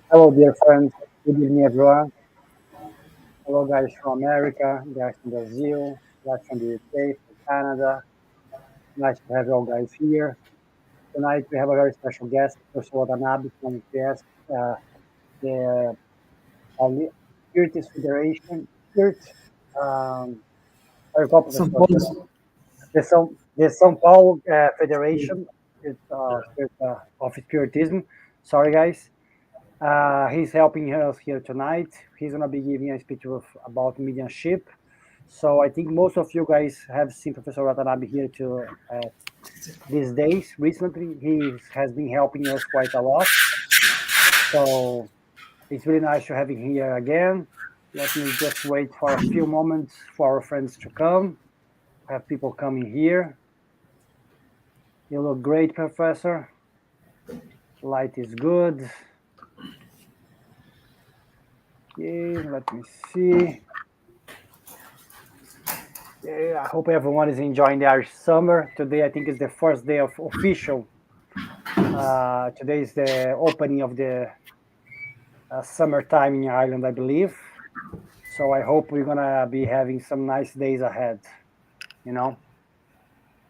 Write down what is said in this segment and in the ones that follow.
Hello, dear friends. Good evening, everyone. Hello, guys from America, guys from Brazil, guys from the UK, from Canada. Nice to have you all guys here. Tonight, we have a very special guest, Professor Watanabe from PS, uh, the Spiritus Federation, Spirit, how you call São Professor? Paulo. The São Paulo Federation of Spiritism. Sorry, guys. He's helping us here tonight. He's gonna be giving a speech about mediumship. So I think most of you guys have seen Professor Watanabe here these days. Recently, he has been helping us quite a lot. So it's really nice to have him here again. Let me just wait for a few moments for our friends to come. Have people coming here. You look great, Professor. Light is good. Okay, let me see. Yeah, I hope everyone is enjoying the Irish summer. Today, I think, is the first day of official. Today is the opening of the summertime in Ireland, I believe. So I hope we're gonna be having some nice days ahead. You know.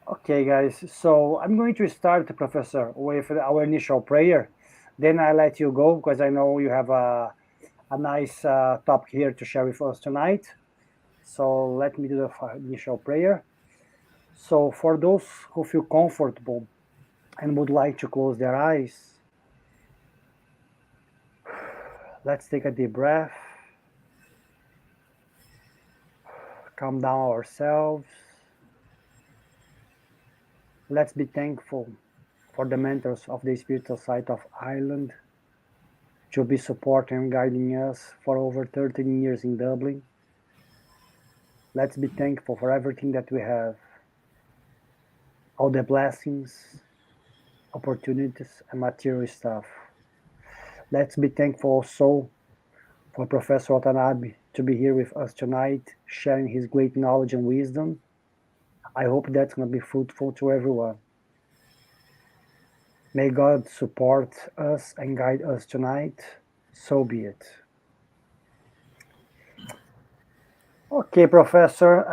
Okay, guys. So I'm going to start, Professor, with our initial prayer. Then I let you go because I know you have a nice topic here to share with us tonight. So let me do the initial prayer. So for those who feel comfortable and would like to close their eyes, let's take a deep breath, calm down ourselves. Let's be thankful for the mentors of the spiritual side of Ireland to be supporting and guiding us for over 13 years in Dublin. Let's be thankful for everything that we have, all the blessings, opportunities, and material stuff. Let's be thankful also for Professor Watanabe to be here with us tonight, sharing his great knowledge and wisdom. I hope that's going to be fruitful to everyone. May God support us and guide us tonight. So be it. Okay, Professor,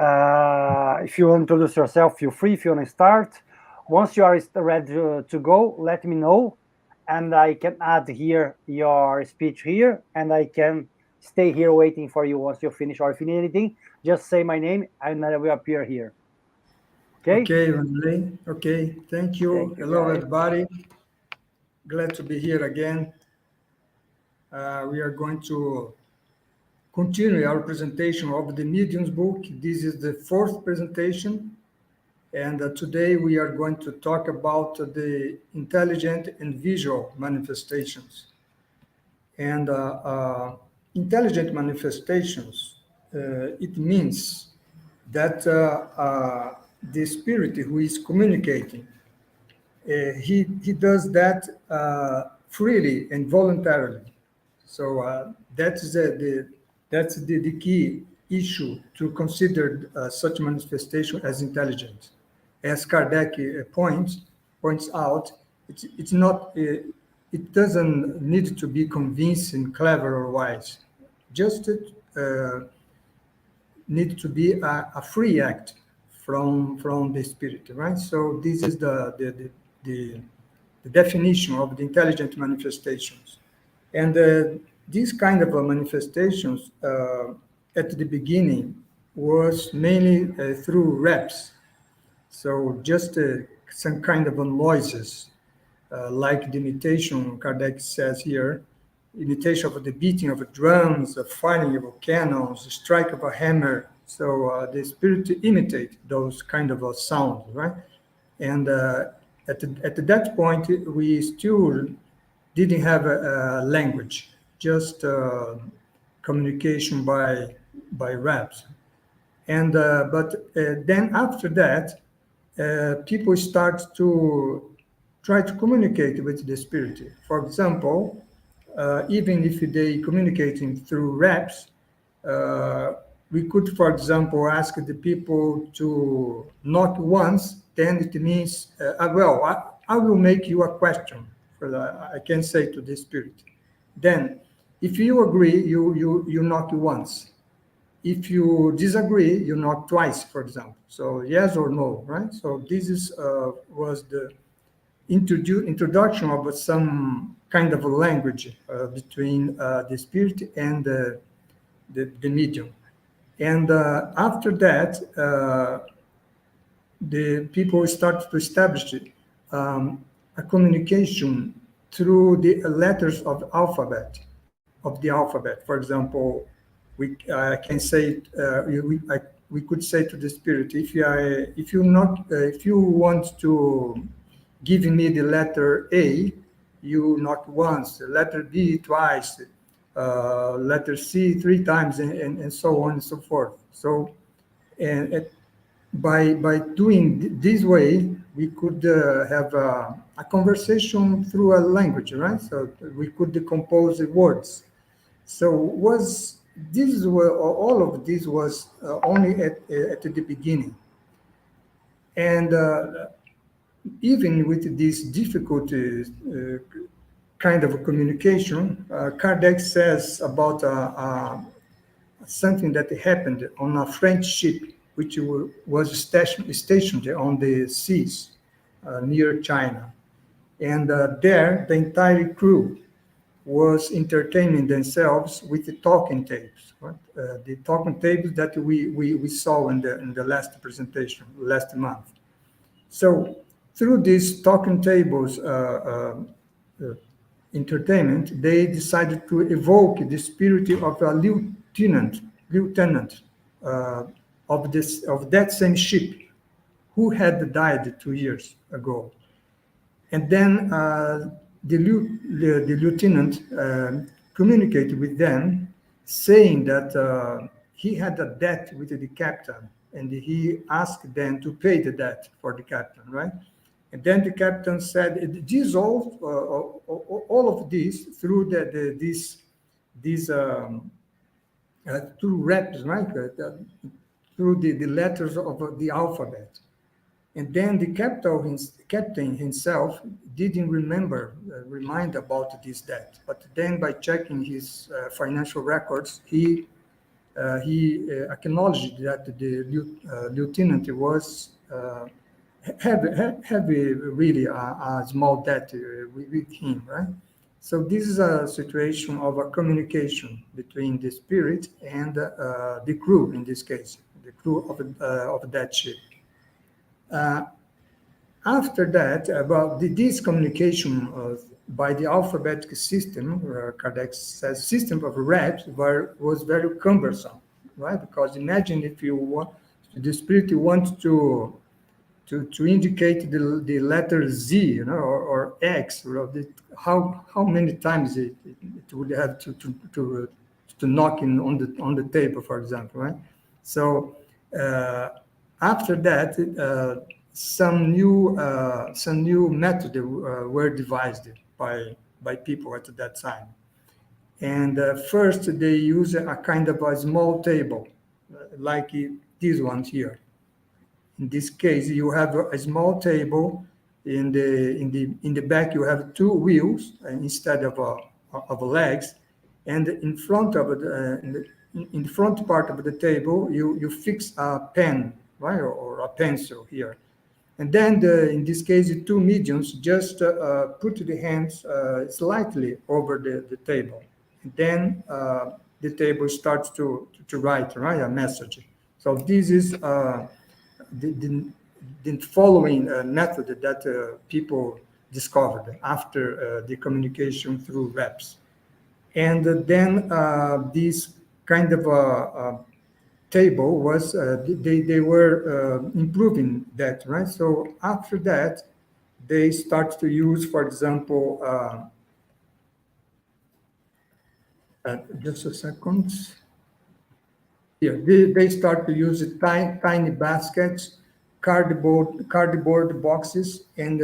if you want to introduce yourself, feel free. If you want to start, once you are ready to go, let me know, and I can add here your speech here, and I can stay here waiting for you once you finish. Or if you need anything, just say my name, and I will appear here. Okay? Okay, Vanderlei. Okay, thank Thank you. you, Hello, guys. everybody. Glad to be here again. We are going to continue our presentation of the Mediums book. This is the fourth presentation, and today we are going to talk about the intelligent and visual manifestations. And intelligent manifestations, it means that the spirit who is communicating, he does that freely and voluntarily. So that's the key issue to consider such manifestation as intelligent. As Kardec points out, it's not it doesn't need to be convincing, clever, or wise. Just need to be a free act from the spirit, right? So this is the definition of the intelligent manifestations. And these kind of manifestations at the beginning was mainly through reps. So just some kind of noises, like the imitation Kardec says here, imitation of the beating of drums, the firing of cannons, the strike of a hammer. So the spirit imitate those kind of sounds, right? And at that point, we still didn't have a language, just communication by raps. And but then after that, people start to try to communicate with the spirit. For example, even if they communicating through raps, uh, we could, for example, ask the people to not once. Then it means, well, I will make you a question. For the, I can say to the spirit. Then, if you agree, you knock once. If you disagree, you knock twice, for example. So yes or no, right? So this is was the introduction of some kind of a language between the spirit and the medium. And after that, the people start to establish a communication through the letters of the alphabet. For example, we can say we could say to the spirit, if you want to give me the letter A, you knock once, letter B twice, letter C three times, and so on and so forth. So, and by doing this way, we could have a conversation through a language, right? So we could decompose the words. So was this were all of this was only at the beginning, and even with these difficulties kind of communication, Kardec says about something that happened on a French ship which was stationed on the seas near China. And there, the entire crew was entertaining themselves with the talking tapes, right? The talking tapes that we saw in the last presentation last month. So through these talking tables entertainment, they decided to evoke the spirit of a lieutenant of that same ship who had died 2 years ago. And then the lieutenant communicated with them, saying that he had a debt with the captain, and he asked them to pay the debt for the captain, right? And then the captain said, dissolve all of this through these through reps, right? Through the letters of the alphabet. And then the captain himself didn't remind about this debt. But then by checking his financial records, he acknowledged that the lieutenant was have really a small debt with him, right? So this is a situation of a communication between the spirit and the crew, in this case, the crew of that ship. Uh, After that, about this communication by the alphabetic system, Kardec says, system of reps was very cumbersome, right? Because imagine if you want, the spirit wants to indicate the letter Z, or X, how many times it would have to knock in on the table, for example, right? So after that, some new method were devised by people at that time. And first, they use a kind of a small table, like this one here. In this case, you have a small table. In the back, you have two wheels instead of legs, and in front of it, in the front part of the table, you fix a pen, right, or a pencil here. And then, in this case, the two mediums just put the hands slightly over the table. And then the table starts to write, right, a message. So this is the, the following method that people discovered after the communication through reps. And then this kind of table was, they were improving that, right? So after that, they start to use, for example, just a second. Here, they start to use tiny baskets, cardboard boxes, and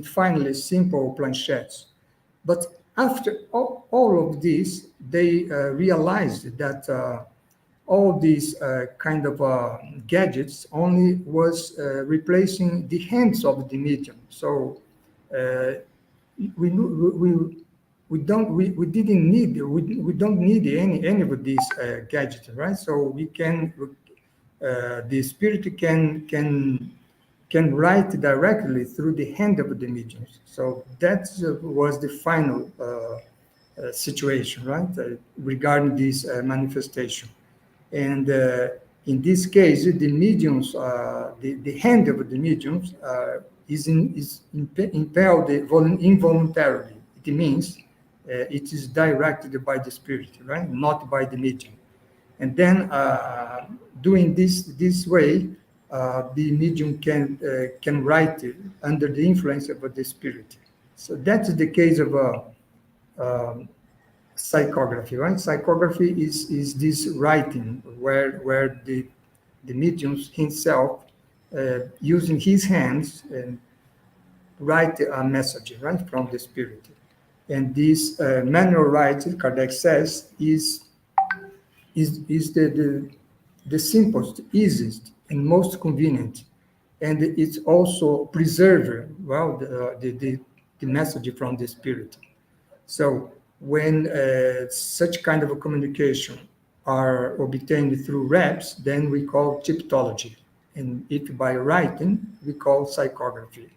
finally simple planchettes. But after all of this, they realized that all these kind of gadgets only was replacing the hands of the medium. So we we didn't need we don't need any of these gadgets, right? So we can the spirit can write directly through the hand of the mediums. So that was the final situation, right, regarding this manifestation. And in this case, the mediums, the hand of the mediums is impelled involuntarily. It means it is directed by the spirit, right, not by the medium. And then doing this way, the medium can write under the influence of the spirit. So that's the case of psychography, right? Psychography is this writing where the medium himself, using his hands, and write a message, right, from the spirit. And this manual writing, Kardec says, is the simplest, easiest, and most convenient. And it's also preserver, well, the message from the spirit. So when such kind of a communication are obtained through reps, then we call typology. And if by writing, we call psychography.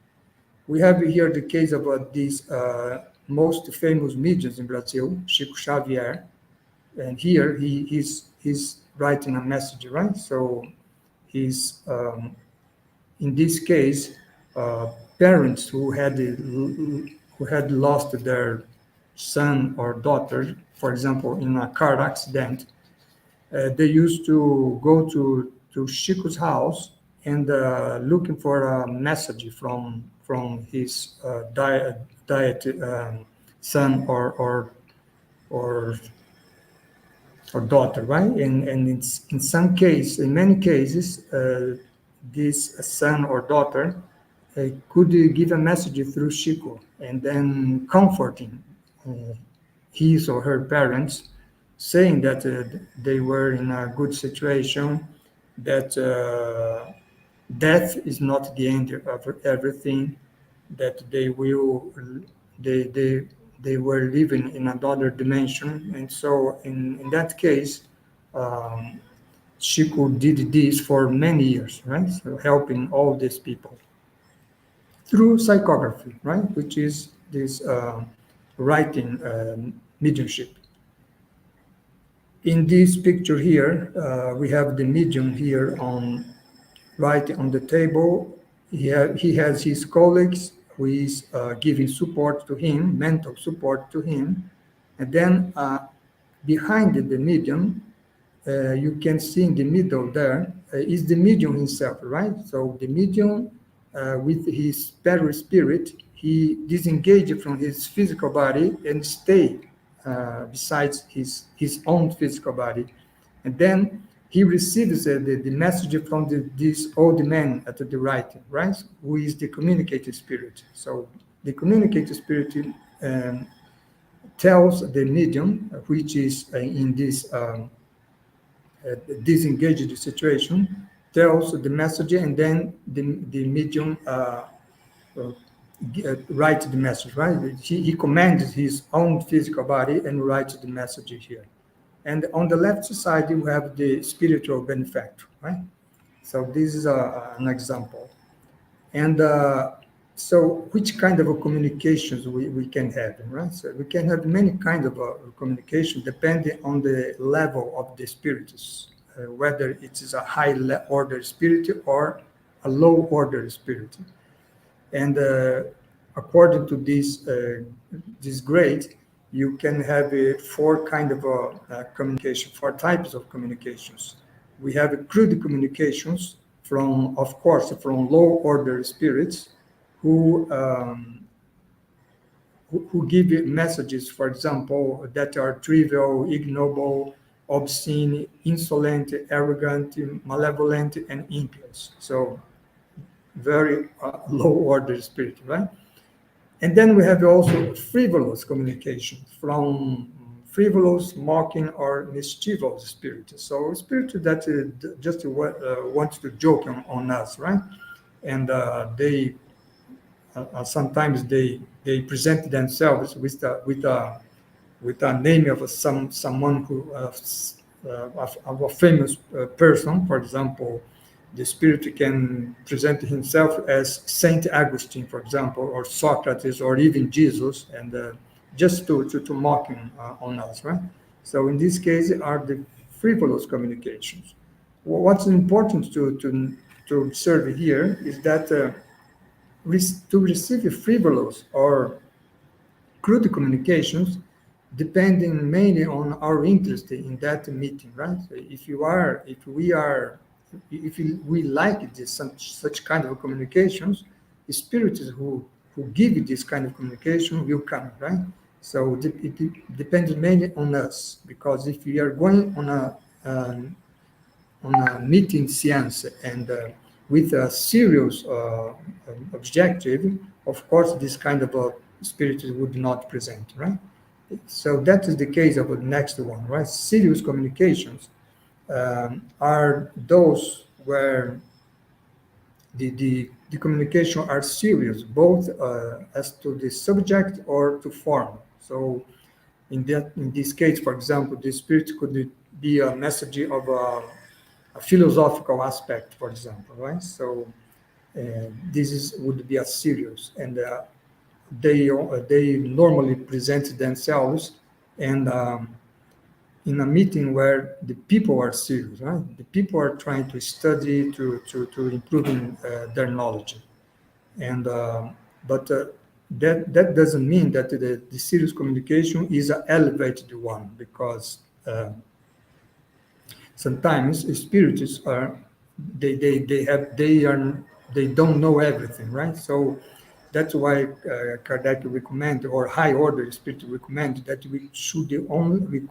We have here the case of these most famous mediums in Brazil, Chico Xavier, and here he's writing a message, right? So he's in this case, parents who had lost their son or daughter, for example, in a car accident, they used to go to Chico's house and looking for a message from his diet son or or daughter, right? And in some cases, in many cases, this son or daughter could give a message through Chico and then comforting uh, his or her parents, saying that they were in a good situation, that death is not the end of everything, that they they they were living in another dimension. And so in that case, um, Chico did this for many years, right? So helping all these people through psychography, right? Which is this writing mediumship. In this picture here, we have the medium here on right on the table. He has his colleagues who is giving support to him, mental support to him. And then behind the medium, you can see in the middle there is the medium himself, right? So the medium, with his spirit, he disengaged from his physical body and stay besides his own physical body. And then he receives the message from this old man at the right, who is the communicative spirit. So the communicative spirit tells the medium, which is in this disengaged situation, tells the message, and then the medium writes the message, right? He commands his own physical body and writes the message here. And on the left side, you have the spiritual benefactor, right? So this is an example. And so which kind of communications we can have, right? So we can have many kinds of communication depending on the level of the spirits, whether it is a high order spirit or a low order spirit. And according to this grade, you can have four kind of communication, four types of communications. We have crude communications from, of course, from low order spirits who who give messages, for example, that are trivial, ignoble, obscene, insolent, arrogant, malevolent, and impious. So very low order spirit, right? And then we have also frivolous communication from frivolous, mocking, or mischievous spirit. So spirit that just wants to joke on us, right? And they sometimes they present themselves with a name of someone who of a famous person. For example, the spirit can present himself as Saint Augustine, for example, or Socrates, or even Jesus, and just to mock him on us, right? So in this case, are the frivolous communications. What's important to observe here is that to receive frivolous or crude communications depending mainly on our interest in that meeting, right? So if we like this such kind of communications, the spirits who give this kind of communication will come, right? So it depends mainly on us, because if we are going on a meeting science and with a serious objective, of course, this kind of spirit would not present, right? So that is the case of the next one, right? Serious communications are those where the communication are serious, both as to the subject or to form. So in this case, for example, the spirit could be a message of a philosophical aspect, for example, right? So this would be a serious, and they normally present themselves and in a meeting where the people are serious, right? The people are trying to study to improving their knowledge, and but that doesn't mean that the serious communication is an elevated one, because sometimes spirits are they don't know everything, right? So that's why Kardec recommend, or high order spirit recommend, that we should only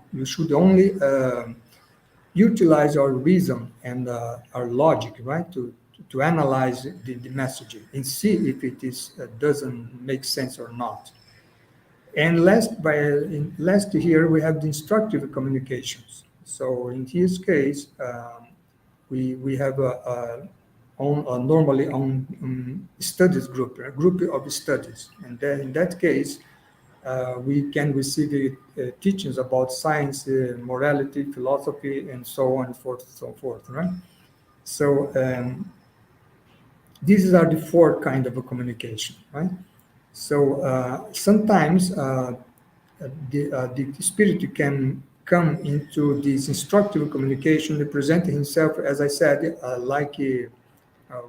utilize our reason and our logic, right, to analyze the message and see if it is doesn't make sense or not. And last here we have the instructive communications. So in his case, we have a normally on studies group, a group of studies, and then in that case, we can receive teachings about science, morality, philosophy, and so on and so forth, right? So these are the four kind of a communication, right? So sometimes the spirit can come into this instructive communication, represent himself, as I said,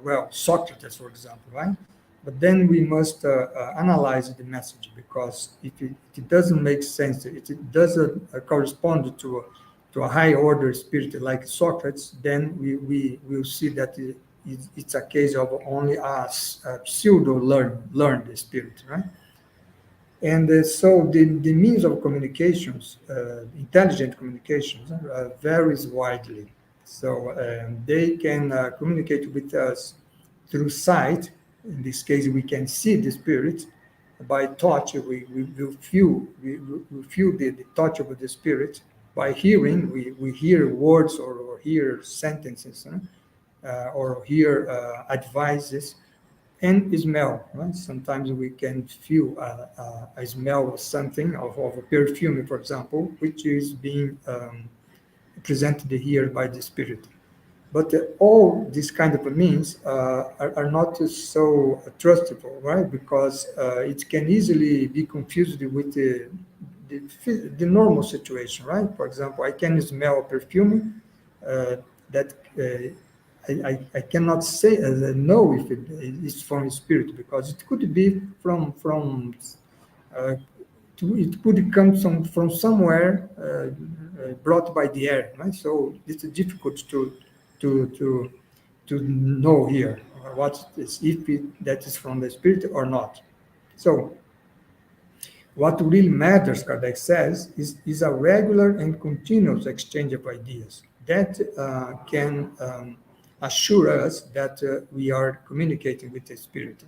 well, Socrates, for example, right? But then we must analyze the message, because if it doesn't make sense, it doesn't correspond to a high order spirit like Socrates, then we will see that it's a case of only a pseudo learned spirit, right? And so the means of communications, intelligent communications, varies widely. So they can communicate with us through sight. In this case, we can see the spirit. By touch, we will feel, we feel the touch of the spirit. By hearing, we hear words, or hear sentences, or hear advices, and smell, right? Sometimes we can feel a smell of something, of a perfume, for example, which is being presented here by the spirit. But all these kind of means are not so trustable, right? Because it can easily be confused with the normal situation, right? For example, I can smell a perfume that I cannot say know if it is from a spirit, because it could be from uh, it could come from somewhere brought by the air, right? So it's difficult to to to know here what is, if that is from the spirit or not. So what really matters, Kardec says, is a regular and continuous exchange of ideas that can assure us that we are communicating with the spirit.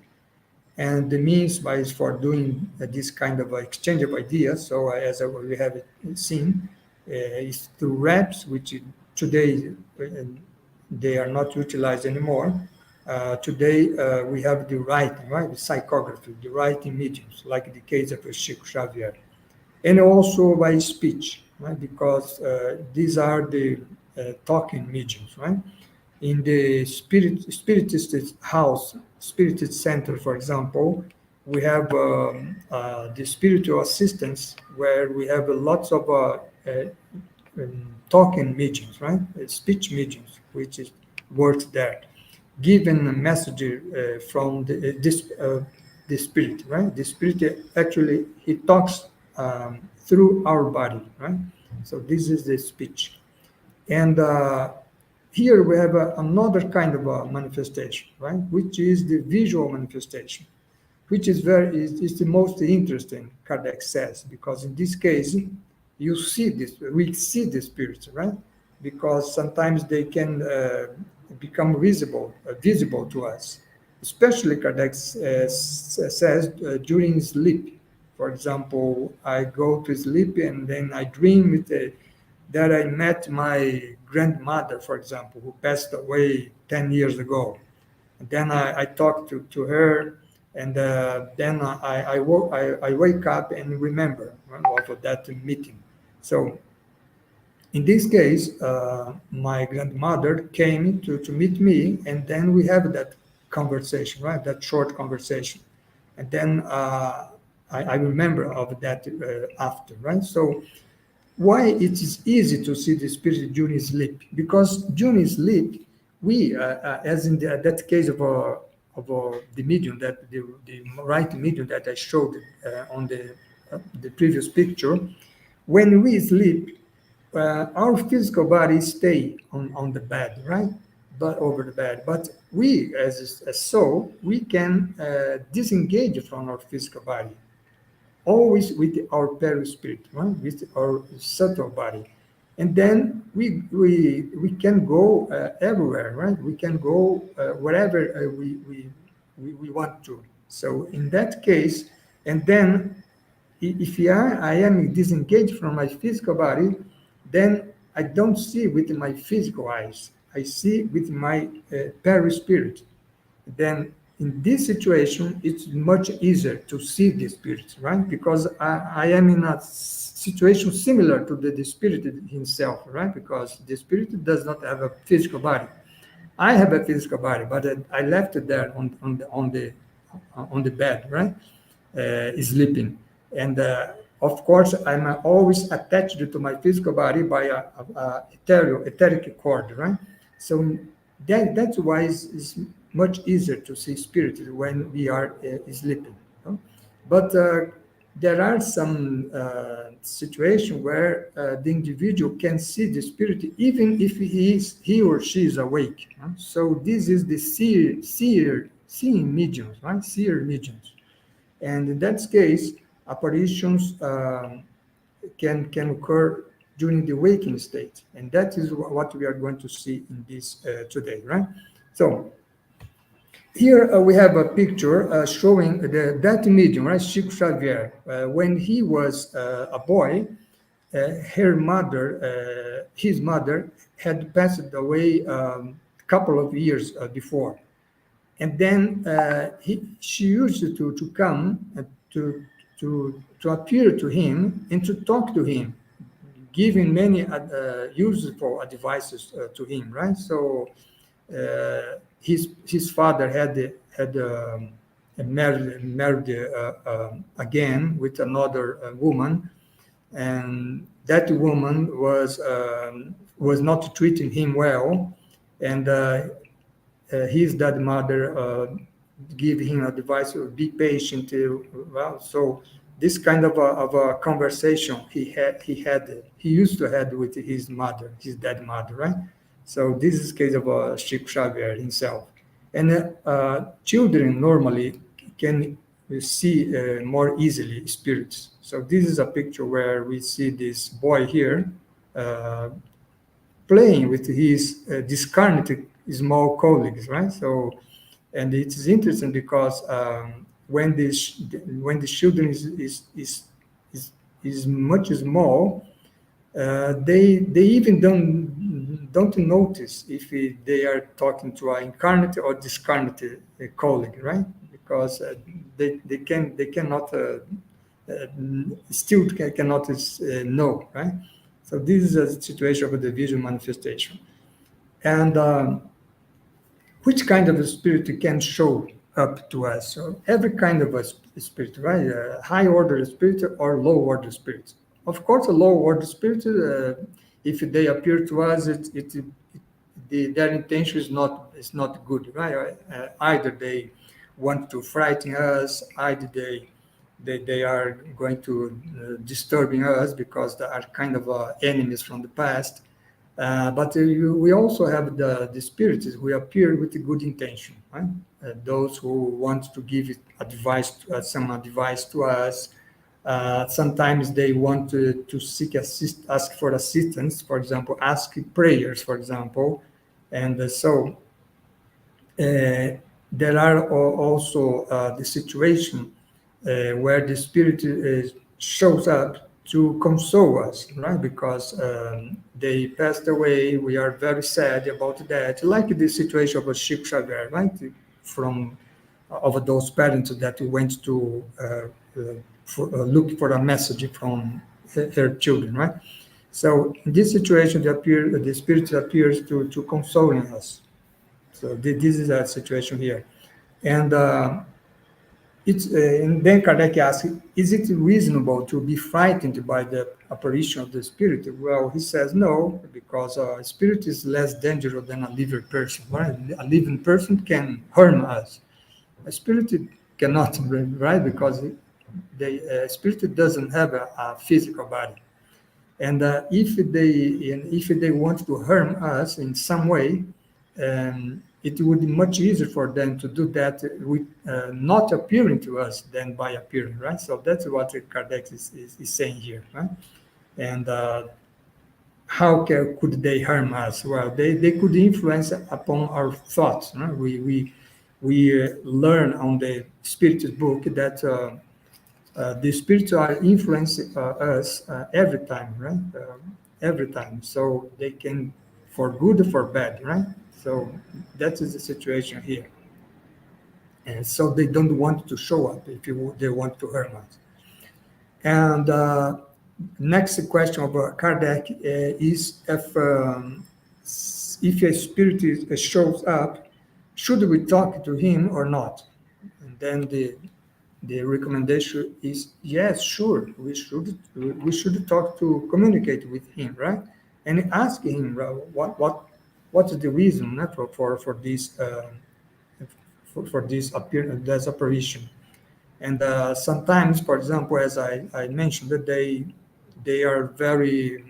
And the means by for doing this kind of exchange of ideas, so as we have seen, is through reps, which today they are not utilized anymore, today we have the writing, right? The psychography, the writing mediums, like the case of Chico Xavier, and also by speech, right? Because these are the talking mediums, right? In the spiritist house, spiritist center, for example, we have the spiritual assistants where we have lots of talking mediums, right? Speech mediums, which is works there, given a message from the spirit, right? The spirit actually he talks through our body, right? So this is the speech, and here we have another kind of a manifestation, right? Which is the visual manifestation, which is the most interesting, Kardec says, because in this case, we see the spirits, right? Because sometimes they can become visible to us, especially Kardec says during sleep. For example, I go to sleep and then I dream that I met my grandmother, for example, who passed away 10 years ago. And then I talk to her, and then I wake up and remember, right, of that meeting. So in this case, my grandmother came to meet me, and then we have that conversation, right? That short conversation. And then I remember of that after, right? So why it is easy to see the spirit during sleep? Because during sleep, we, as in that case of the medium, that the right medium that I showed on the previous picture, when we sleep, our physical body stay on the bed, right? But over the bed. But we, as a soul, we can disengage from our physical body always with our perispirit, right? With our subtle body. And then we can go everywhere, right? We can go wherever we want to. So in that case, and then if I am disengaged from my physical body, then I don't see with my physical eyes. I see with my perispirit. Then in this situation, it's much easier to see the spirit, right? Because I am in a situation similar to the spirit himself, right? Because the spirit does not have a physical body. I have a physical body, but I left it there on the bed, right? Sleeping. And of course, I'm always attached to my physical body by a etheric cord, right? So that's why it's much easier to see spirit when we are sleeping. No? But there are some situations where the individual can see the spirit even if he or she is awake. No? So this is the seeing mediums, right? Seer mediums. And in that case, apparitions can occur during the waking state. And that is what we are going to see in this today, right? So here we have a picture showing that medium, right? Chico Xavier. When he was a boy, his mother, had passed away a couple of years before. And then she used to come to appear to him and to talk to him, giving many useful advices to him, right? So his father had married again with another woman, and that woman was not treating him well, and his dead mother give him advice: be patient. Well, so this kind of a conversation he used to have with his mother, his dead mother, right? So this is case of Chico Xavier himself, and children normally can see more easily spirits. So this is a picture where we see this boy here playing with his discarnate small colleagues, right? So, and it is interesting because when the children is much small, they even don't notice if they are talking to an incarnate or discarnate colleague, right? Because they cannot still cannot know, right? So this is a situation of the visual manifestation. And which kind of a spirit can show up to us? So every kind of a spirit, right? High order spirit or low order spirit. Of course, a low order spirit, if they appear to us, their intention is not good, right? Either they want to frighten us, either they are going to disturbing us because they are kind of enemies from the past. But we also have the spirits who appear with a good intention, right? Those who want to give advice, some advice to us. Sometimes they want to seek ask for assistance, for example, ask prayers, for example. And so there are also the situation where the spirit shows up to console us, right? Because they passed away. We are very sad about that. Like the situation of a Chico Xavier, right? From of those parents that went to look for a message from their children, right? So in this situation, the spirit appears to consoling us. So this is a situation here. And and then Kardec asks, is it reasonable to be frightened by the apparition of the spirit? Well, he says no, because a spirit is less dangerous than a living person. Right? A living person can harm us. A spirit cannot, right? Because the spirit doesn't have a physical body. And if they want to harm us in some way, it would be much easier for them to do that with not appearing to us than by appearing, right? So that's what Kardec is saying here, right? And how could they harm us? Well, they could influence upon our thoughts. Right? We learn on the Spirit book that the spirits are influencing us every time, right? Every time. So they can, for good or for bad, right? So that is the situation here. And so they don't want to show up if they want to harm us. And next question of Kardec is if a spirit shows up, should we talk to him or not? And then the recommendation is yes, sure, we should talk to communicate with him, right? And ask him what is the reason for this for this apparition. And sometimes, for example, as I mentioned, that they are very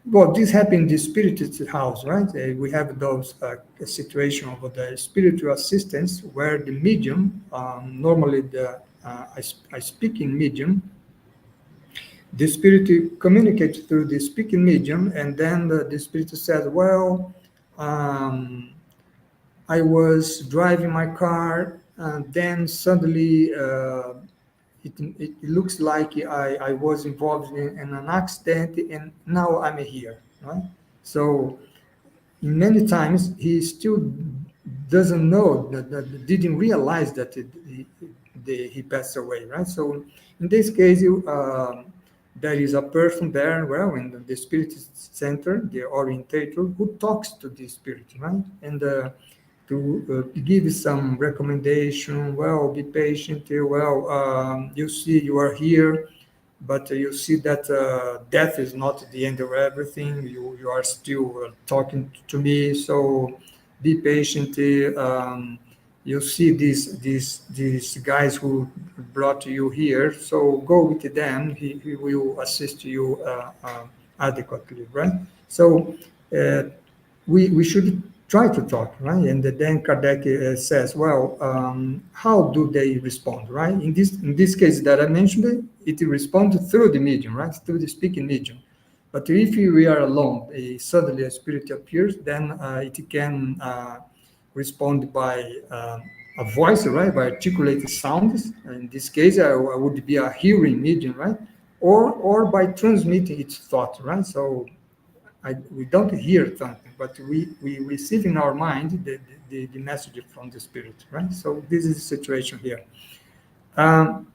well. This happened in the spirited house, right? We have those situation of the spiritual assistance where the medium, normally I speaking medium, the spirit communicates through the speaking medium, and then the spirit says, "Well, I was driving my car, and then suddenly." It looks like I was involved in an accident and now I'm here, right? So many times he still doesn't know that didn't realize that he passed away, right? So in this case, there is a person there, well, in the spirit center, the orientator, who talks to the spirit, right? And to give some recommendation. Well, be patient. Well, you see, you are here, but you see that death is not the end of everything. You are still talking to me, so be patient. You see these guys who brought you here, so go with them. He will assist you adequately, right? So we should try to talk, right? And then Kardec says, well, how do they respond, right? In this case that I mentioned, it responds through the medium, right? Through the speaking medium. But if we are alone, suddenly a spirit appears, then it can respond by a voice, right? By articulated sounds. In this case, I would be a hearing medium, right? Or by transmitting its thought, right? So we don't hear something, but we receive in our mind the message from the spirit, right? So this is the situation here. Um,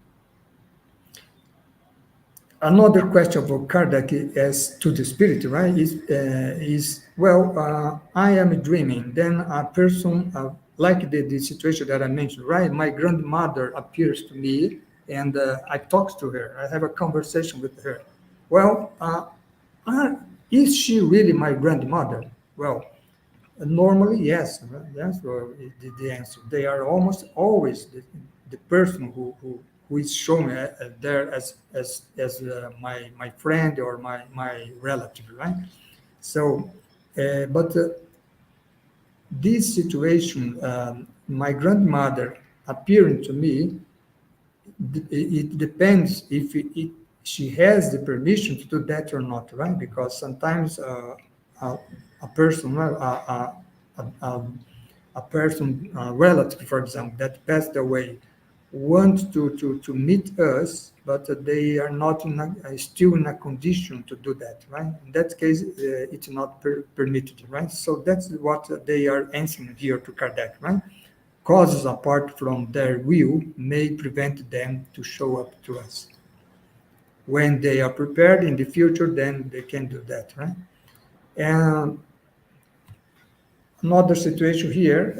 Another question for Kardec as to the spirit, right, is well, I am dreaming. Then a person, like the situation that I mentioned, right? My grandmother appears to me, and I talk to her. I have a conversation with her. Well, uh, is she really my grandmother? Well, normally, yes. That's the answer. They are almost always the person who is shown there as my friend or my relative, right? So, but this situation, my grandmother appearing to me, it depends if she has the permission to do that or not, right? Because sometimes a, a person, a, a person, a relative, for example, that passed away, wants to meet us, but they are not still in a condition to do that, right? In that case, it's not permitted, right? So that's what they are answering here to Kardec, right? Causes apart from their will may prevent them to show up to us. When they are prepared in the future, then they can do that, right? And another situation here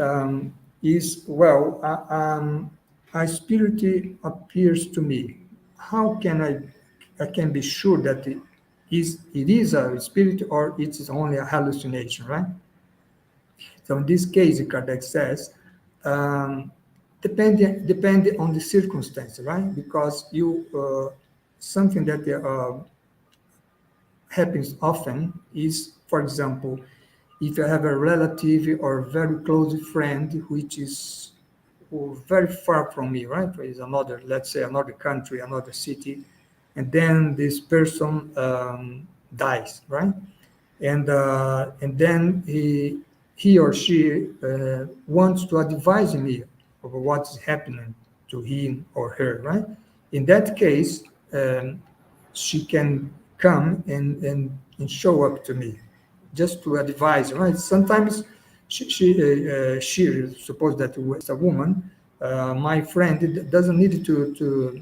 is, well, a spirit appears to me. How can I can be sure that it is a spirit or it is only a hallucination, right? So in this case, Kardec says, um, depending on the circumstance, right? Because something that happens often is, for example, if you have a relative or very close friend which is very far from me, right? Is another, let's say, another country, another city, and then this person dies, right? And then he or she wants to advise me of what's happening to him or her, right? In that case, she can come and show up to me just to advise, right? Sometimes she suppose that was a woman, my friend doesn't need to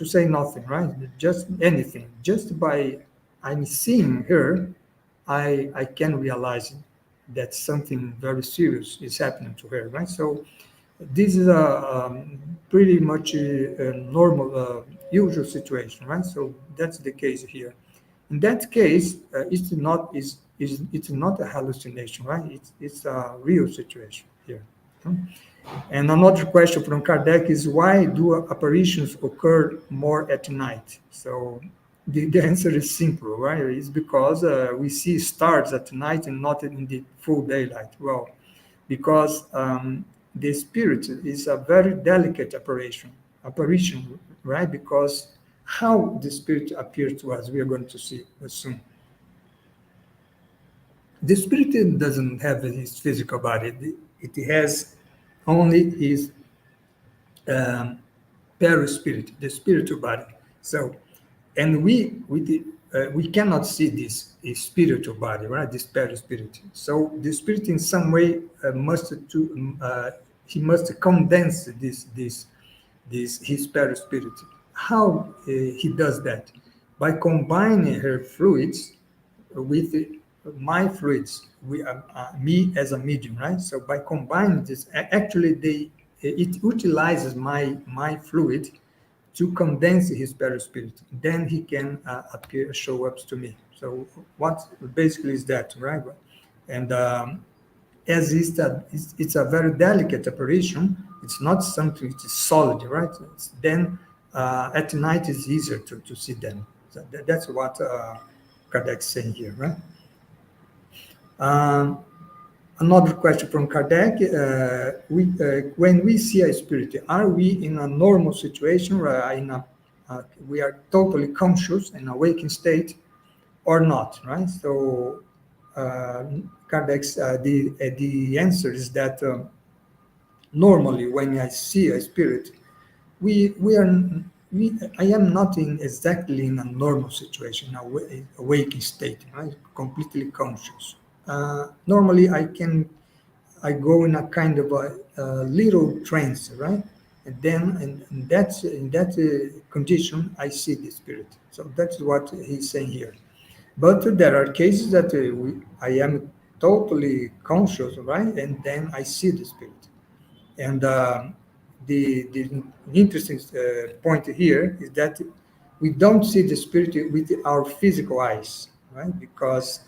say nothing, right? Just anything. Just by I'm seeing her, I can realize that something very serious is happening to her, right? So this is a pretty much a normal, usual situation, right? So that's the case here. In that case, it's not a hallucination, right? It's a real situation here. And another question from Kardec is, why do apparitions occur more at night? So the answer is simple, right? It's because we see stars at night and not in the full daylight. Well, because the spirit is a very delicate apparition, right? Because how the spirit appears to us, we are going to see soon. The spirit doesn't have his physical body; it has only his um, perispirit, the spiritual body. So, and we cannot see this spiritual body, right? This perispirit. So the spirit, in some way, he must condense this his perispirit. How he does that? By combining her fluids with my fluids, me as a medium, right? So by combining this, actually it utilizes my fluid to condense his perispirit. Then he can show up to me. So what basically is that, right? And as it's a very delicate operation. It's not something which is solid, right? Then at night it's easier to see them. So that's what Kardec is saying here, right? Um, Another question from Kardec: when we see a spirit, are we in a normal situation, we are totally conscious and awakened state, or not? Right. So Kardec's the answer is that normally when I see a spirit, we are I am not in exactly in a normal situation, a waking state, right? Completely conscious. Normally, I go in a kind of a little trance, right? And then in that condition, I see the spirit. So that's what he's saying here. But there are cases that I am totally conscious, right? And then I see the spirit. And the interesting point here is that we don't see the spirit with our physical eyes, right? Because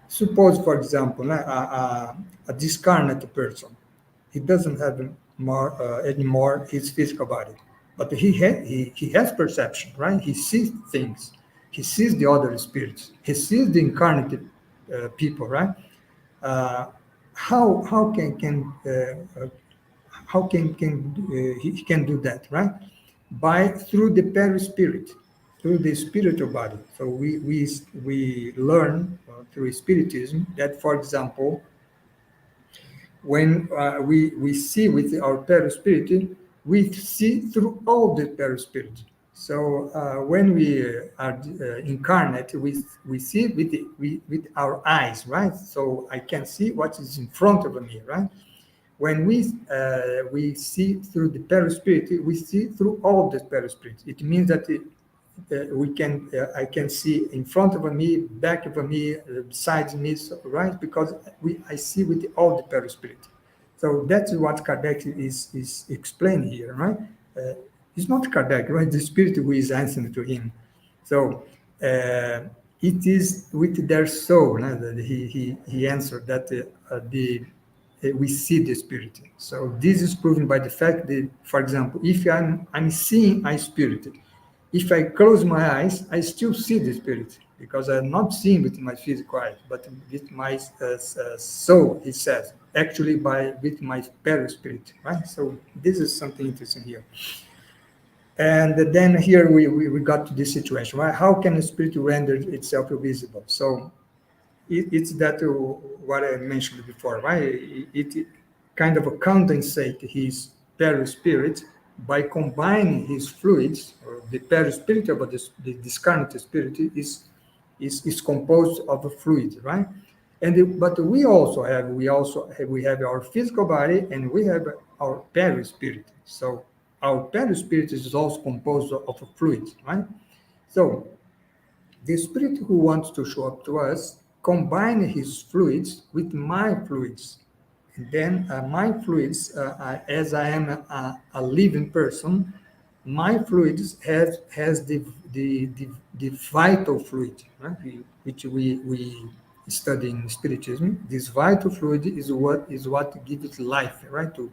suppose, for example, a discarnate person, he doesn't have more anymore his physical body, but he has perception, right? He sees things, he sees the other spirits, he sees the incarnated people, right? Uh, how can he can do that, right? By through the perispirit, through the spiritual body. So we learn through spiritism that, for example, when we see with our perispirit, we see through all the perispirit. So when we are incarnate, we see with our eyes, right? So I can see what is in front of me, right? When we see through the perispirit, we see through all the perispirit. It means that we can I can see in front of me, back of me, besides me, so, right? Because I see with all the perispirit. So that's what Kardec is explaining here, right? Uh, it's not Kardec, right? The spirit who is answering to him. So it is with their soul that he answered that the we see the spirit. So this is proven by the fact that, for example, if I'm seeing a spirit, if I close my eyes, I still see the spirit because I'm not seeing with my physical eyes, but with my soul. He says, actually, by with my perispirit, right? So this is something interesting here. And then here we got to this situation, right? How can a spirit render itself visible? So it's that what I mentioned before, right? It kind of condensate his perispirit by combining his fluids, or the perispirit of the discarnate spirit is composed of a fluid, right? But we have our physical body and we have our perispirit. So our perispirit is also composed of a fluid, right? So the spirit who wants to show up to us combine his fluids with my fluids. And then my fluids, as I am a living person, my fluids has the vital fluid, right? Which we study in spiritism. This vital fluid is what gives life, right, to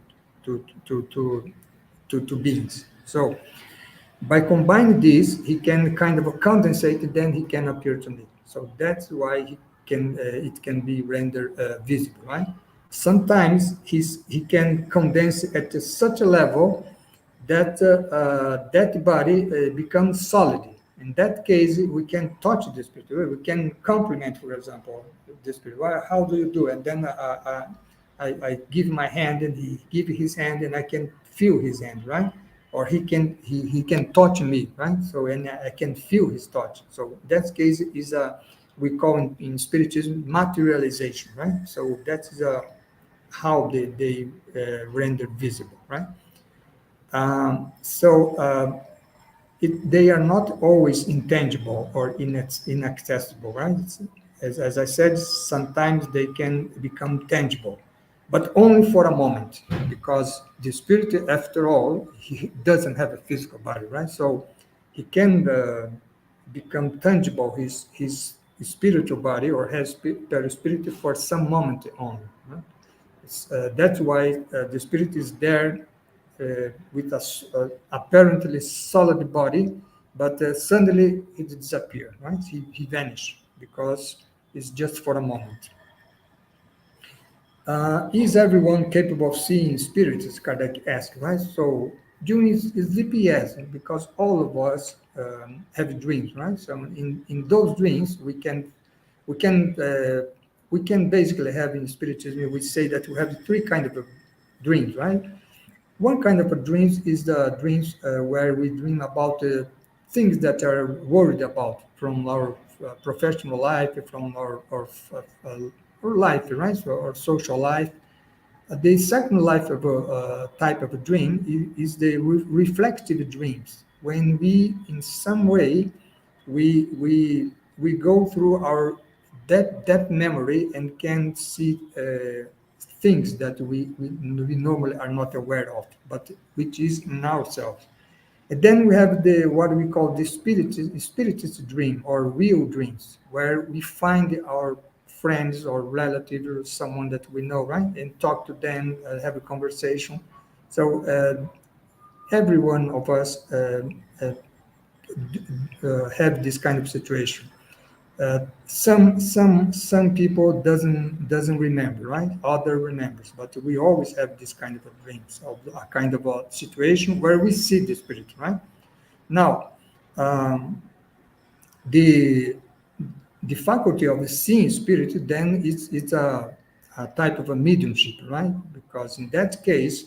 beings. So by combining this, he can kind of condensate it, then he can appear to me. So that's why it can be rendered visible, right? Sometimes he can condense at such a level that that body becomes solid. In that case, we can touch the spirit. We can compliment, for example, the spirit. Well, how do you do? And then I give my hand, and he give his hand, and I can feel his hand, right? Or he can touch me, right? So and I can feel his touch. So that case is a we call in spiritism materialization, right? So that's how they render visible, right? They are not always intangible or inaccessible, right? As I said, sometimes they can become tangible, but only for a moment, because the spirit, after all, he doesn't have a physical body, right? So he can become tangible, his spiritual body, or has perispirit for some moment only, right? That's why the spirit is there with a apparently solid body, but suddenly it disappears, right? He vanished because it's just for a moment. Is everyone capable of seeing spirits? As Kardec asked, right? So during sleep, yes, because all of us have dreams, right? So in those dreams, we can uh, we can basically have in spiritism. We say that we have three kind of dreams, right? One kind of a dreams is the dreams where we dream about things that are worried about from our professional life, from our life, right? So our social life. The second life of type of a dream is the reflective dreams. When we, in some way, we go through our depth memory and can see things that we normally are not aware of, but which is in ourselves. And then we have the what we call the spiritist dream or real dreams, where we find our friends or relatives or someone that we know, right, and talk to them, have a conversation. So every one of us uh, have this kind of situation. Some people doesn't remember, right? Other remembers, but we always have this kind of a dreams of a kind of a situation where we see the spirit, right? Now, um, the the faculty of seeing spirit then it's a type of a mediumship, right? Because in that case,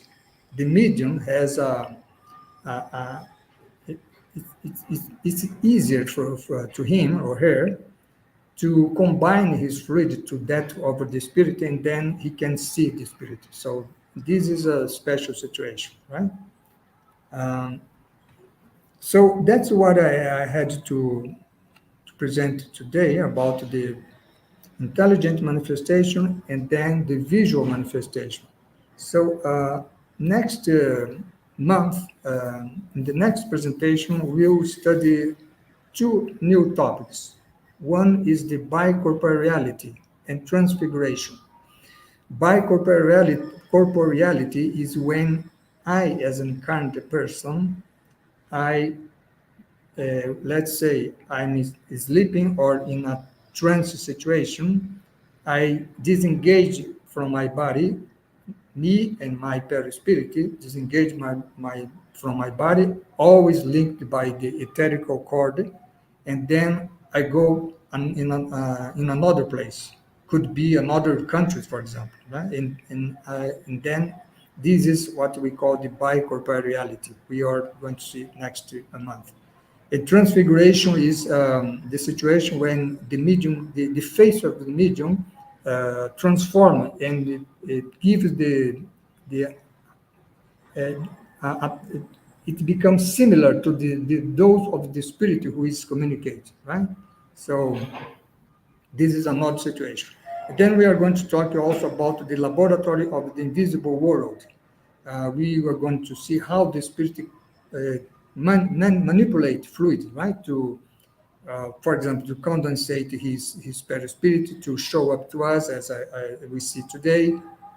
the medium has a it, it's easier to him or her to combine his fluid to that of the spirit, and then he can see the spirit. So this is a special situation, right? Um, so that's what I had to present today about the intelligent manifestation and then the visual manifestation. So next month, in the next presentation, we'll study two new topics. One is the bicorporeality and transfiguration. Bicorporeality is when I, as an incarnate person, I let's say I'm sleeping or in a trance situation, I disengage from my body, me and my perispirit disengage from my body, always linked by the etherical cord, and then I go in another place. Could be another country, for example, right? And then this is what we call the bicorporeality. We are going to see next month. A transfiguration is the situation when the medium, the face of the medium, transform and it gives the uh, it, it becomes similar to the those of the spirit who is communicating, right? So this is another situation. Then we are going to talk also about the laboratory of the invisible world. We are going to see how the spirit manipulate fluid, right? To, for example, to condensate his perispirit to show up to us as we see today,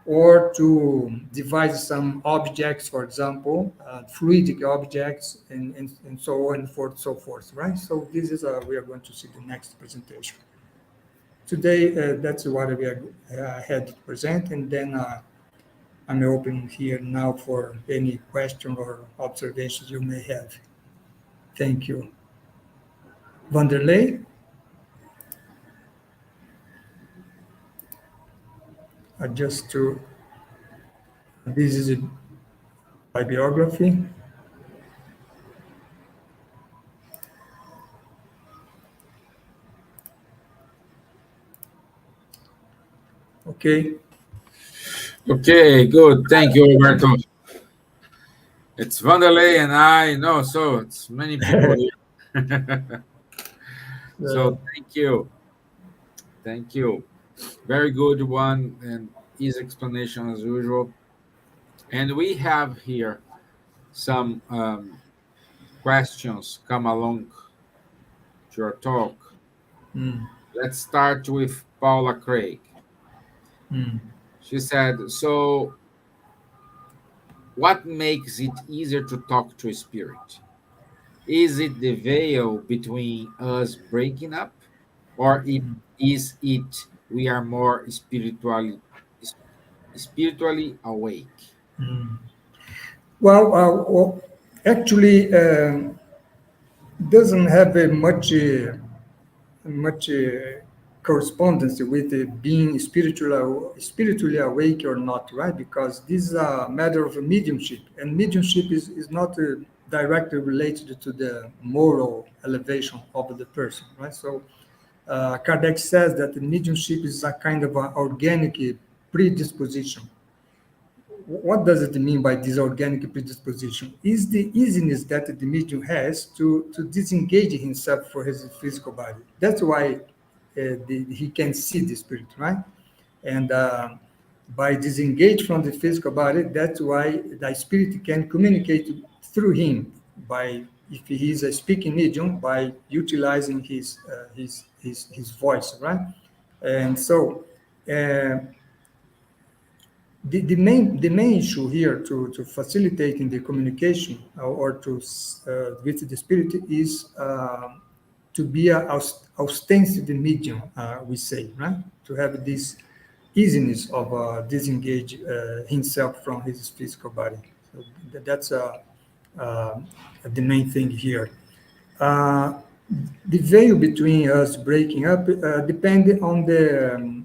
or to devise some objects, for example, fluidic objects, and so on and forth, so forth, right? So this is we are going to see the next presentation. Today, that's what we are, had to present, and then I'm open here now for any question or observations you may have. Thank you. Vanderlei, just to, this is my biography. Okay. Okay, good. Thank you, Roberto. It's Vanderlei and I know, so it's many people here. So Uh, thank you. Thank you. Very good one and easy explanation as usual. And we have here some questions come along to your talk. mm, Let's start with Paula Craig. mm, She said, so what makes it easier to talk to a spirit? Is it the veil between us breaking up, or is it we are more spiritually awake? mm. Well, actually, doesn't have a much. correspondence with being spiritually awake or not, right? Because this is a matter of mediumship, and mediumship is not directly related to the moral elevation of the person, right? So Kardec says that the mediumship is a kind of an organic predisposition. What does it mean by this organic predisposition? Is the easiness that the medium has to disengage himself from his physical body. That's why he can see the spirit, right? And by disengage from the physical body, that's why the spirit can communicate through him by, if he is a speaking medium, by utilizing his voice, right? And so uh, the main issue here to facilitating the communication or to with the spirit is to be a ostensive medium, we say, right? To have this easiness of disengage himself from his physical body. So that's uh, the main thing here. Uh, the veil between us breaking up depends on the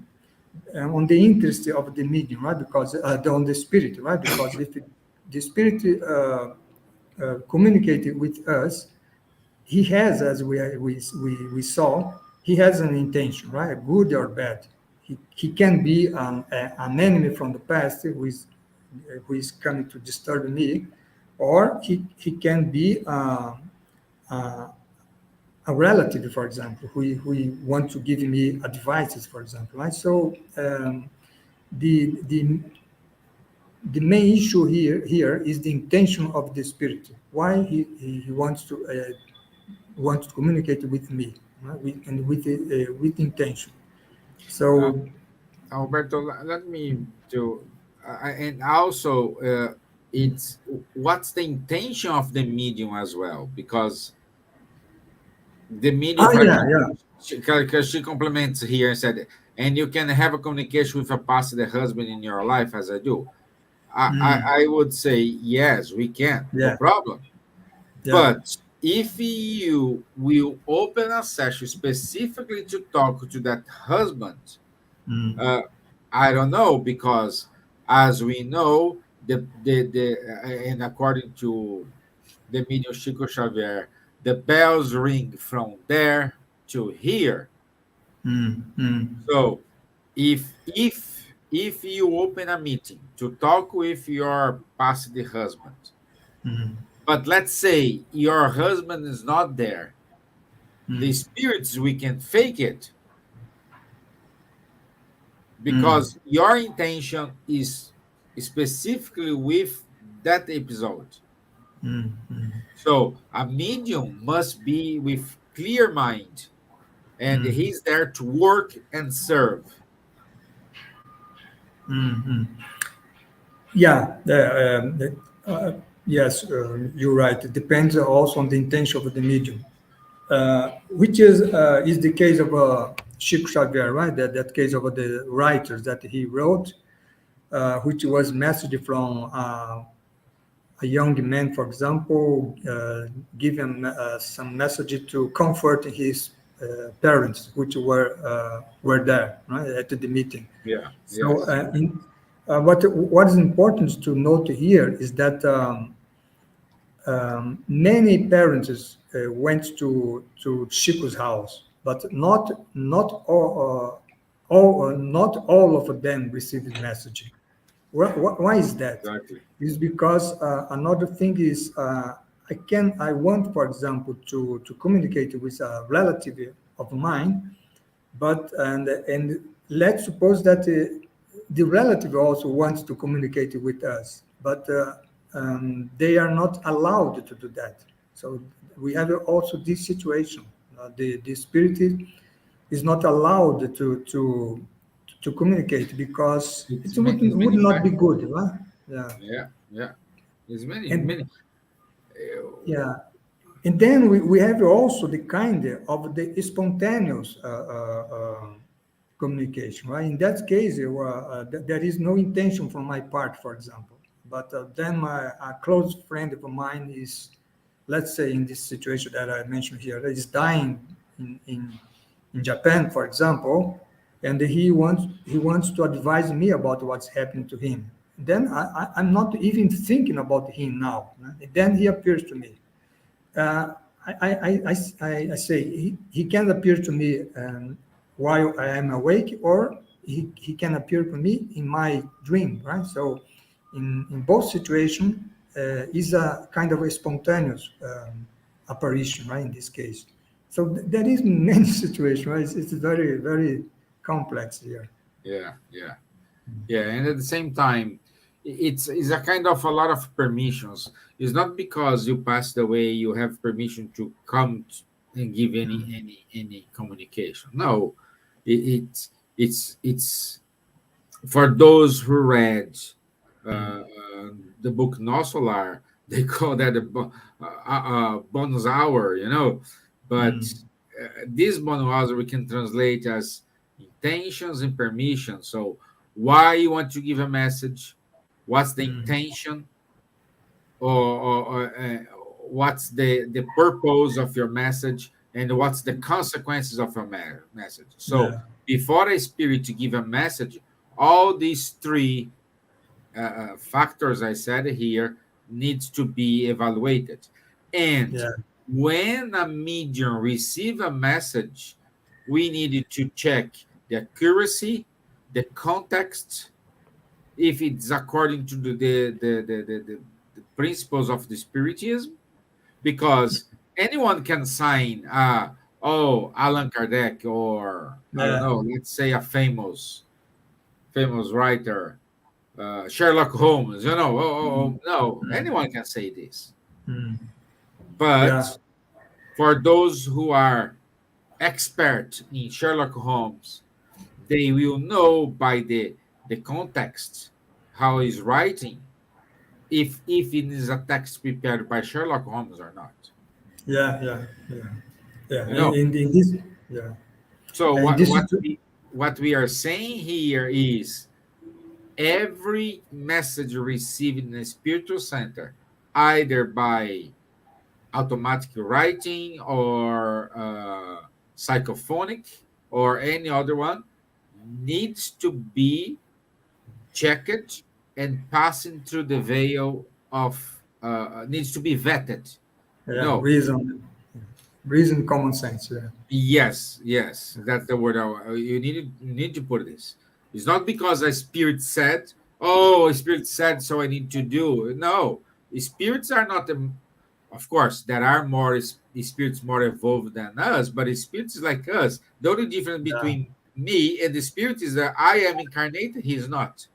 interest of the medium, right? Because on the spirit, right? Because if the spirit communicated with us, he has, as we saw, he has an intention, right? Good or bad. He can be an enemy from the past who is coming to disturb me, or he can be uh, a relative, for example, who want to give me advices, for example, right? So the the main issue here is the intention of the spirit. Why he wants to communicate with me, right? And with intention. Uh, So Alberto, let me do, and also it's what's the intention of the medium as well, because the medium, for yeah, example, yeah. because she complements here and said, and you can have a communication with a past husband in your life, as I do. I would say yes, we can, no Yeah, problem. yeah. But if you will open a session specifically to talk to that husband, Mm, uh, I don't know, because as we know, and according to the medium Chico Xavier, the bells ring from there to here. mm, mm, So if you open a meeting to talk with your past husband, mm, but let's say your husband is not there, the mm, spirits, we can fake it mm, because your intention is specifically with that episode. mm, mm, So a medium must be with clear mind, and mm, he's there to work and serve. mm, mm. Yeah, yes, you're right. It depends also on the intention of the medium, which is the case of Chico Xavier, right? That case of the writers that he wrote, which was message from a young man, for example, give him some message to comfort his parents, which were there, right, at the meeting. Yeah. So, Yes. what is important to note here is that many parents went to Chico's house, but not all of them received the message. Why is that? Exactly. Is because another thing is I want, for example, to communicate with a relative of mine, but and let's suppose that the relative also wants to communicate with us, but they are not allowed to do that. So we have also this situation. The spirit is not allowed to communicate because it It's would many not be factors. good, right? Yeah, Yeah. Yeah. It's many, and many. yeah, and then we have also the kind of the spontaneous communication, right? In that case, there is no intention from my part, for example. But then a close friend of mine is, let's say, in this situation that I mentioned here, is dying in in Japan, for example, and he wants to advise me about what's happening to him. Then I'm not even thinking about him now. Then he appears to me. uh, I say he can appear to me while I am awake, or he can appear to me in my dream, right? So, in both situations, is a kind of a spontaneous apparition, right? In this case, so there is many situations, right? It's very very complex here. Yeah, yeah. Yeah, and at the same time, it's a kind of a lot of permissions. It's not because you passed away you have permission to come and give any communication. No, it's for those who read the book No Solar. They call that a bonus hour, you know. But Mm, this bonus hour we can translate as intentions and permissions. So why you want to give a message, what's the mm, intention, or what's the purpose of your message, and what's the consequences of your message. So yeah, before a spirit to give a message, all these three factors I said here needs to be evaluated. And yeah, when a medium receive a message, we needed to check the accuracy, the context, if it's according to the principles of the spiritism, because anyone can sign oh, Allan Kardec, or I don't yeah, know, let's say a famous writer, Sherlock Holmes, you know. mm, No, mm, anyone can say this. mm, yeah, But for those who are expert in Sherlock Holmes, they will know by the context how he's writing, if it is a text prepared by Sherlock Holmes or not. yeah, yeah, yeah, yeah. You know. In this, yeah. So In what this what situ- we what we are saying here is every message received in a spiritual center, either by automatic writing or psychophonic or any other one, needs to be checked and passing through the veil of needs to be vetted. You yeah, know. reason, common sense. Yeah, Yes, yes, that's the word. You need to put this. It's not because a spirit said, "Oh, a spirit said, so I need to do." No, spirits are not. Of course, there are more spirits more evolved than us, but spirits like us. The only difference yeah, between me and the spirit is that I am incarnated; he is not.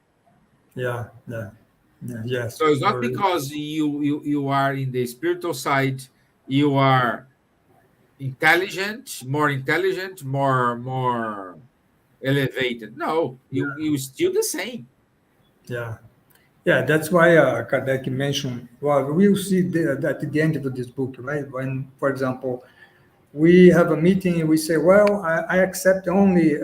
yeah, yeah, yeah. Yes, So it's not you're, because you are in the spiritual side, you are intelligent, more elevated. No, you still the same. yeah, yeah. That's why Kardec mentioned. Well, we'll see that at the end of this book, right? When, for example, we have a meeting and we say, well, I accept only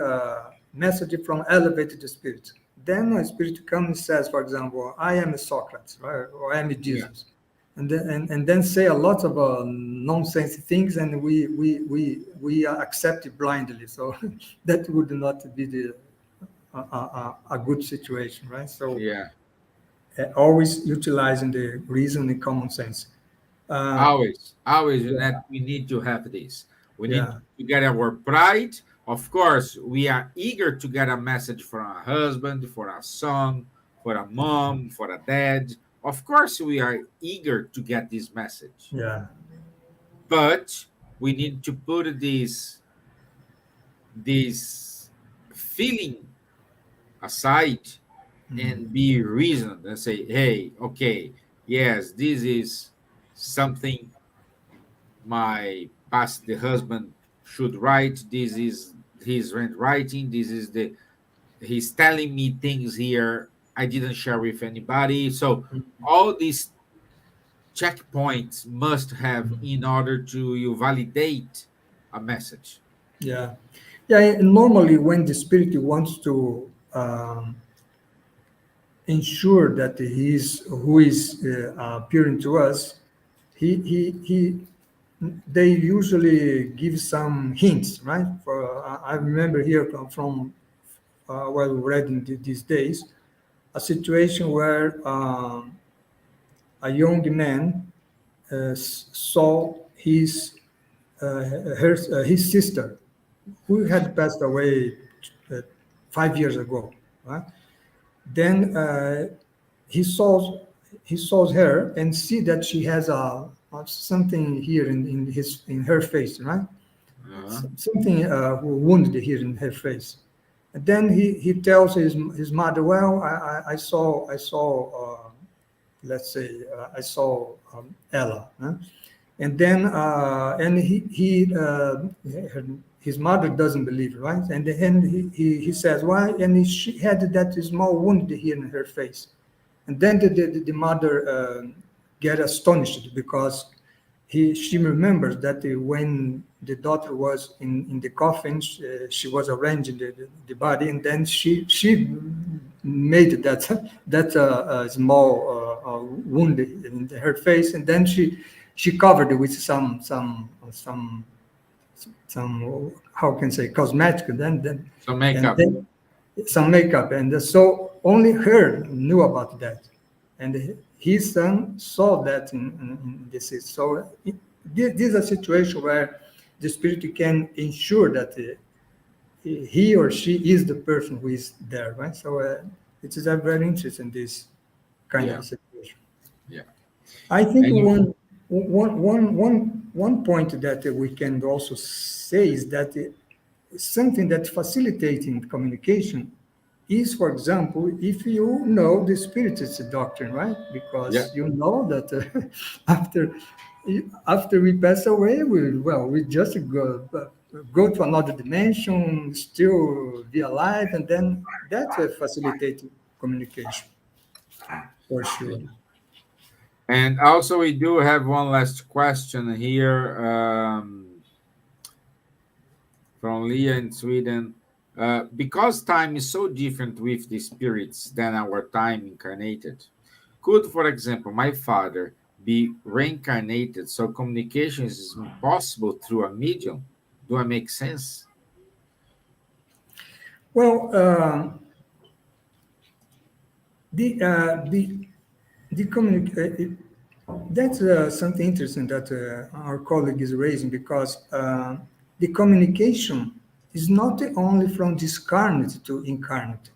message from elevated spirits. Then a spirit comes and says, for example, I am Socrates, right? Or I am Yeah, Jesus. And then say a lot of nonsense things, and we accept it blindly. So that would not be a good situation, right? So yeah. always utilizing the reason and common sense. Uh, Always, yeah, we need to have this. We need yeah, to get our pride. Of course, we are eager to get a message for our husband, for our son, for a mom, for a dad. Of course, we are eager to get this message, yeah, but we need to put this feeling aside mm, and be reasoned and say, hey, okay, yes, this is something my past the husband should write. This is his writing. This is the he's telling me things here I didn't share with anybody. So all these checkpoints must have in order to you validate a message. yeah. Yeah, and normally when the spirit wants to ensure that he is who is appearing to us, he they usually give some hints, right? For I remember here from what we read in these days, a situation where a young man saw his sister, who had passed away uh, 5 years ago, right? Then he saw he saw her and see that she has a something here in her face, right? Uh-huh. Something wounded here in her face. And then he tells his mother, well, I saw let's say I saw Ella, huh? And then his mother doesn't believe, right? And then he says why, and she had that small wound here in her face. And then the mother get astonished because she remembers that when the daughter was in the coffin, she was arranging the body, and then she made that small wound in her face, and then she covered it with some how can I say cosmetic, So and makeup. then some makeup, and so only her knew about that, and his son saw that in this. So this is a situation where the spirit can ensure that he or she is the person who is there, right? So it is a very interesting this kind of Yeah, a situation. yeah. I think And you, one point that we can also say is that something that facilitating communication is, for example, if you know the spiritist doctrine, right? yeah, Because you know that after after we pass away, we just go to another dimension, still be alive, and then that facilitates communication for sure. and also we do have one last question here from Leah in Sweden. Because time is so different with the spirits than our time incarnated, could, for example, my father be reincarnated so communication is impossible through a medium? Do I make sense? Well, the uh, the the communication. That's something interesting that our colleague is raising because the communication is not only from discarnate to incarnate,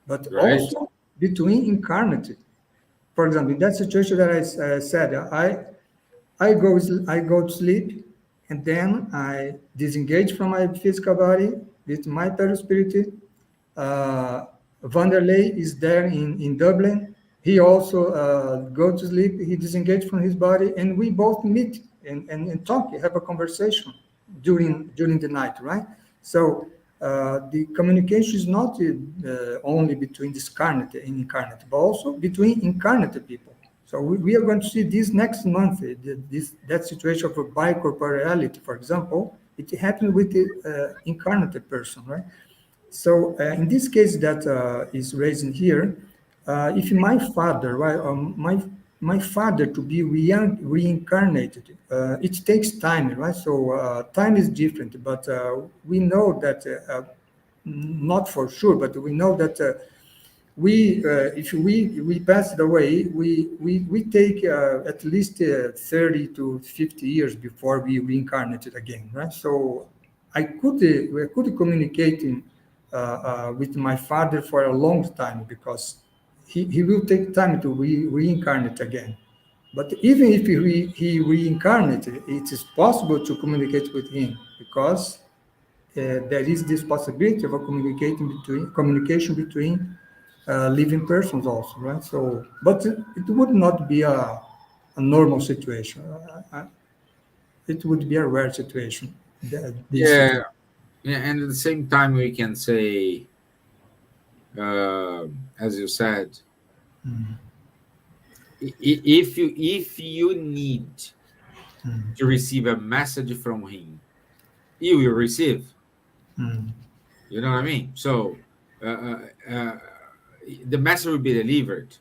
but Right? also between incarnate. For example, in that situation that I said, I go to sleep, and then I disengage from my physical body with my perispirit. Uh, Vanderlei is there in Dublin. He also go to sleep. He disengaged from his body, and we both meet and talk, have a conversation during the night, right? So the communication is not only between discarnate and incarnate, but also between incarnate people. So we are going to see this next month. That situation of a bicorporeality, for example, it happened with the incarnate person, right? So in this case that is raised here, if my father, right, my father to be reincarnated, it takes time, right? So time is different, but we know that not for sure, but we know that if we passed away, we take at least 30 to 50 years before we reincarnated again, right? So I could communicate with my father for a long time because he will take time to reincarnate again. But even if he reincarnated, it is possible to communicate with him because there is this possibility of a communication between living persons also, right? So, but it would not be a normal situation. It would be a rare situation. This Yeah, situation. yeah, and at the same time, we can say, as you said, if you need to receive a message from him, you will receive. Mm, You know what I mean? So uh, uh, uh, the message will be delivered.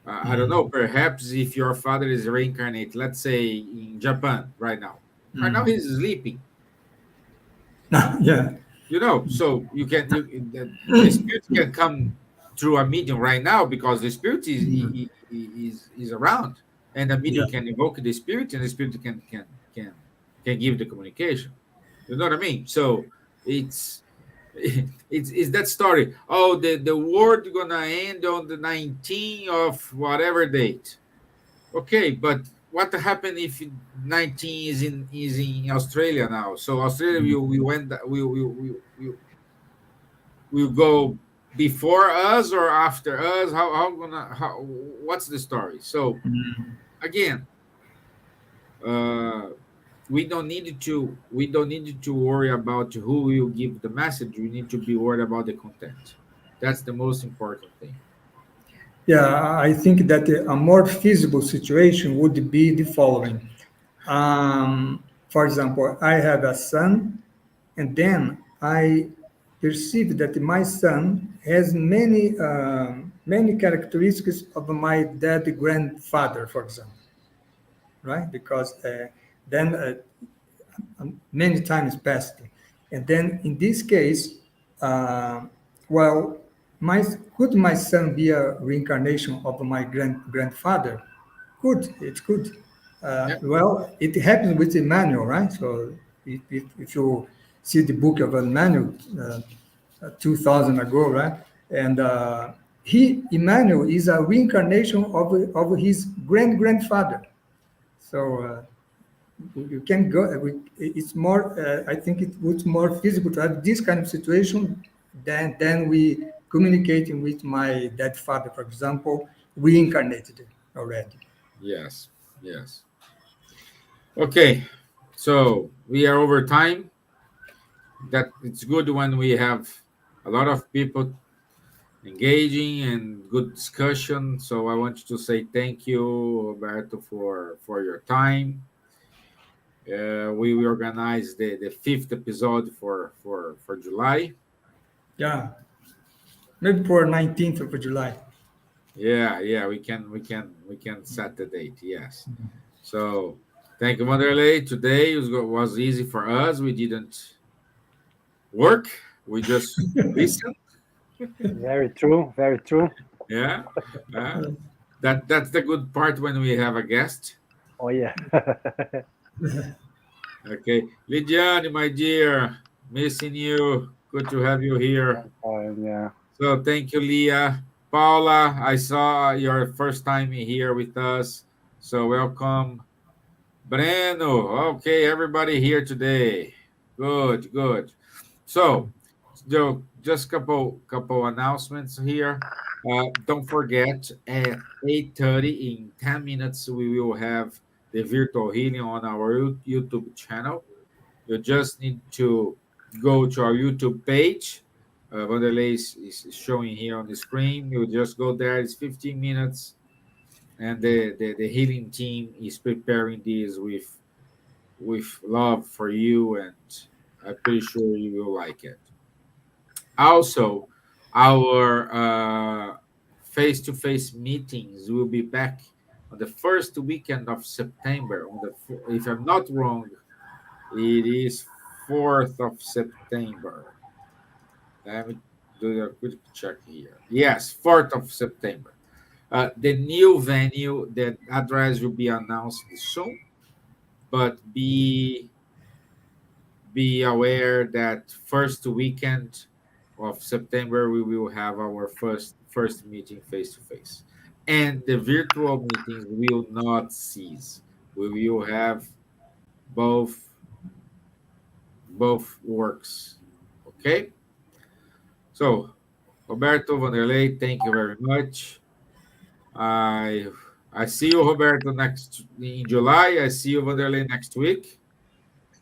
I don't mm, know. Perhaps if your father is reincarnated, let's say in Japan right now, Right now he's sleeping. Yeah. So the spirit can come through a medium right now because the spirit is around, and the Yeah. medium can evoke the spirit, and the spirit can can give the communication. You know what I mean? So it's it's that story. Oh, the world gonna end on the 19th of whatever date. Okay, but what happened if 19 is in Australia now? So Australia we went we go before us or after us? How what's the story? So again, uh we don't need to worry about who will give the message. We need to be worried about the content. That's the most important thing. Yeah, I think that a more feasible situation would be the following. For example, I have a son, and then I perceive that my son has many characteristics of my dead grandfather, for example, right? Because then many times passed. And then in this case, uh, well, my could my son be a reincarnation of my grandfather? Could it could? Yeah. Well, it happens with Emmanuel, right? So if you see the book of Emmanuel, 2000 ago, right? And Emmanuel is a reincarnation of his grandfather. So you can go. It's more. I think it would more feasible to have this kind of situation than we communicating with my dead father, for example, reincarnated already. Yes. Yes. Okay. So we are over time. That it's good when we have a lot of people engaging and good discussion. So I want to say thank you, Roberto, for your time. We will organize the fifth episode for July. Yeah, maybe for 19th of July. Yeah, yeah, we can set the date. Yes. So thank you, Wanderlei. Today was easy for us. We didn't work. We just listened. Very true. Very true. Yeah. Uh, that's the good part when we have a guest. Oh yeah. Okay, Lidiane, my dear, missing you. Good to have you here. Yeah. So thank you, Leah. Paula, I saw your first time here with us. So welcome. Breno, okay, everybody here today. Good, good. So, just couple announcements here. Don't forget at 8:30 in 10 minutes we will have the virtual healing on our YouTube channel. You just need to go to our YouTube page. Vanderlei is showing here on the screen. You just go there. It's 15 minutes, and the healing team is preparing this with love for you, and I'm pretty sure you will like it. Also, our face-to-face meetings will be back on the first weekend of September. If I'm not wrong, it is 4th of September. Let me do a quick check here. Yes, 4th of September. The new venue, the address will be announced soon, but be aware that first weekend of September we will have our first meeting face to face, and the virtual meetings will not cease. We will have both both works. Okay, so Roberto Vanderlei, thank you very much. I I see you, Roberto, next in July. I see you, Vanderlei, next week,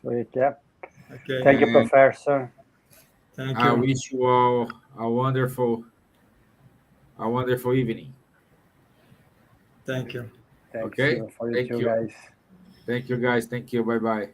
Sweet. Yeah. Okay, Thank you, and Professor. thank I you, wish you all a wonderful evening. thank you. Thanks Okay. you for you Thank two you. guys. Thank you, guys. Thank you. Bye bye.